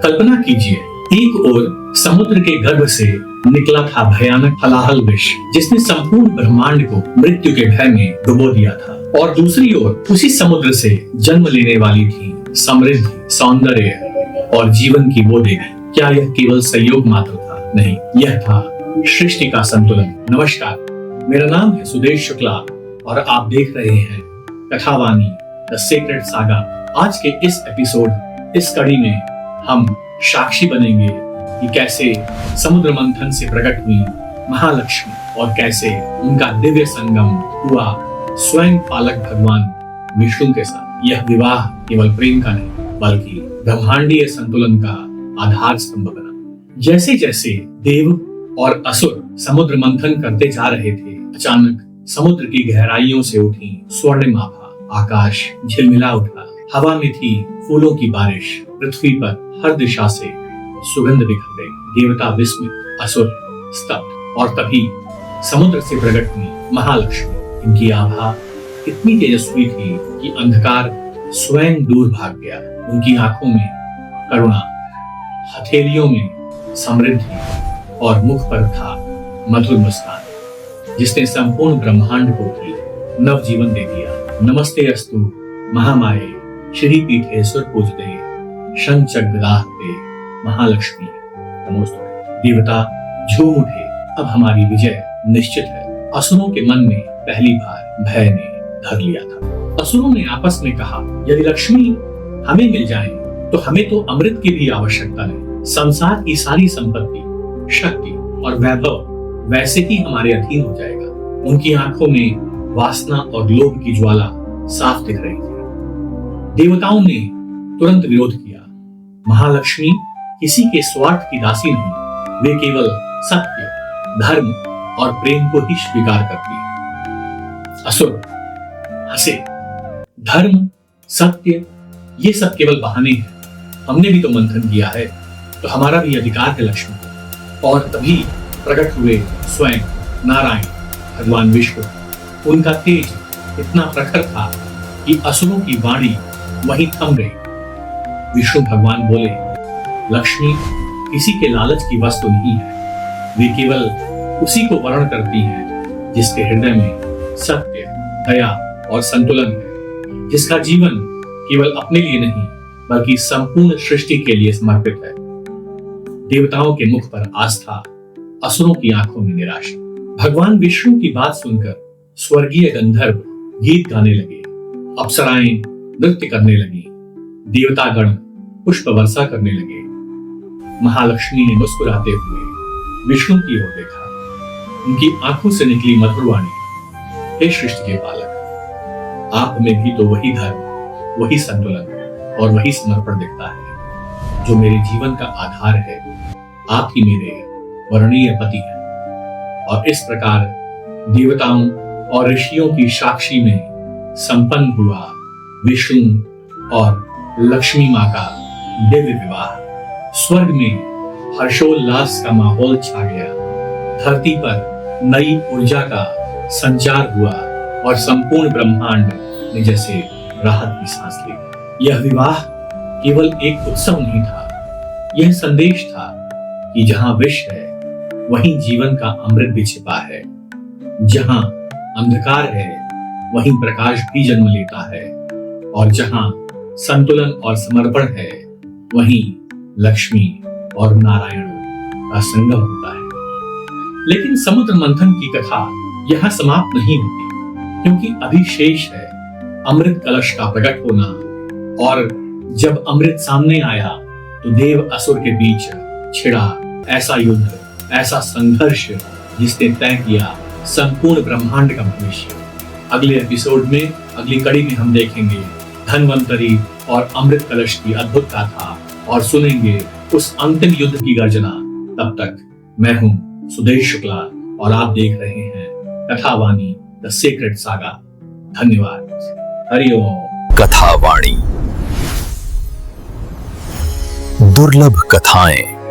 कल्पना कीजिए, एक ओर समुद्र के गर्भ से निकला था भयानक हलाहल विष, जिसने संपूर्ण ब्रह्मांड को मृत्यु के भय में डुबो दिया था, और दूसरी ओर उसी समुद्र से जन्म लेने वाली थी समृद्धि, सौंदर्य और जीवन की वो देवी। क्या यह केवल संयोग मात्र था? नहीं, यह था सृष्टि का संतुलन। नमस्कार, मेरा नाम है सुदेश शुक्ला और आप देख रहे हैं कथावाणी द सीक्रेट सागा। आज के इस एपिसोड, इस कड़ी में हम साक्षी बनेंगे कि कैसे समुद्र मंथन से प्रकट हुई महालक्ष्मी और कैसे उनका दिव्य संगम हुआ स्वयं पालक भगवान विष्णु के साथ। यह विवाह केवल प्रेम का नहीं बल्कि ब्रह्मांडीय संतुलन का आधार स्तंभ बना। जैसे जैसे देव और असुर समुद्र मंथन करते जा रहे थे, अचानक समुद्र की गहराइयों से उठी स्वर्णिम आभा, आकाश झिलमिला उठा, हवा में थी फूलों की बारिश, पृथ्वी पर हर दिशा से सुगंध बिखर गई। देवता विस्मित, असुर स्तब्ध, और तभी समुद्र से प्रकट हुई महालक्ष्मी। इनकी आभा इतनी तेजस्वी थी कि अंधकार स्वयं दूर भाग गया। उनकी आंखों में करुणा, हथेलियों में समृद्धि और मुख पर था मधुर मुस्कान, जिसने संपूर्ण ब्रह्मांड को भी नवजीवन दे दिया। नमस्ते अस्तु महामाये श्री पीठे सुर पूजते शंचग्राहते महालक्ष्मी नमोस्तुते। देवता झूम उठे, अब हमारी विजय निश्चित है। असुरों के मन में पहली बार भय ने धर लिया था। असुरों ने आपस में कहा, यदि लक्ष्मी हमें मिल जाए तो हमें तो अमृत की भी आवश्यकता नहीं। संसार की सारी संपत्ति, शक्ति और वैभव वैसे ही हमारे अधीन हो जाएगा। उनकी आंखों में वासना और लोभ की ज्वाला साफ दिख रही थी। देवताओं ने तुरंत विरोध किया। महालक्ष्मी किसी के स्वार्थ की दासी नहीं, वे केवल सत्य, धर्म और प्रेम को ही स्वीकार करती है। असुर हंसे, धर्म, सत्य, ये सब केवल बहाने हैं। हमने भी तो मंथन किया है, तो हमारा भी अधिकार है लक्ष्मी को। और तभी प्रकट हुए स्वयं नारायण भगवान विष्णु। उनका तेज इतना प्रखर था कि असुरों की वाणी वहीं थम गई। विष्णु भगवान बोले, लक्ष्मी किसी के लालच की वस्तु नहीं है, वे केवल उसी को वर्ण करती हैं जिसके हृदय में सत्य, दया और संतुलन है, जिसका जीवन केवल अपने लिए नहीं बल्कि संपूर्ण सृष्टि के लिए समर्पित है। देवताओं के मुख पर आस्था, असुरों की आंखों में निराशा। भगवान विष्णु की बात सुनकर स्वर्गीय गंधर्व गीत गाने लगे, अप्सराएं नृत्य करने लगी, देवतागण पुष्प वर्षा करने लगे। महालक्ष्मी ने मुस्कुराते हुए विष्णु की ओर देखा। उनकी आंखों से निकली मधुर वाणी, हे सृष्टि के पालक, आप में भी तो वही धर्म, वही संतुलन और वही समर्पण दिखता है जो मेरे जीवन का आधार है। आप ही मेरे वर्णीय पति हैं। और इस प्रकार देवताओं और ऋषियों की साक्षी में संपन्न हुआ विष्णु और लक्ष्मी माँ का दिव्य विवाह। स्वर्ग में हर्षोल्लास का माहौल छा गया। धरती पर नई ऊर्जा का संचार हुआ और संपूर्ण ब्रह्मांड ने जैसे राहत की सांस ली। यह विवाह केवल एक उत्सव नहीं था, यह संदेश था कि जहां विष है वहीं जीवन का अमृत भी छिपा है। जहां अंधकार है वहीं प्रकाश भी जन्म लेता है, और जहां संतुलन और समर्पण है वहीं लक्ष्मी और नारायण का संगम होता है। लेकिन समुद्र मंथन की कथा यहां समाप्त नहीं होती, क्योंकि अभी शेष है अमृत कलश का प्रकट होना। और जब अमृत सामने आया तो देव असुर के बीच छिड़ा ऐसा युद्ध, ऐसा संघर्ष जिसने तय किया संपूर्ण ब्रह्मांड का भविष्य। अगले एपिसोड में, अगली कड़ी में हम देखेंगे धन्वंतरी और अमृत कलश की अद्भुत गाथा और सुनेंगे उस अंतिम युद्ध की गर्जना। तब तक मैं हूं सुदेश शुक्ला और आप देख रहे हैं कथावाणी द सीक्रेट सागा। धन्यवाद। हरिओम। कथावाणी, दुर्लभ कथाएं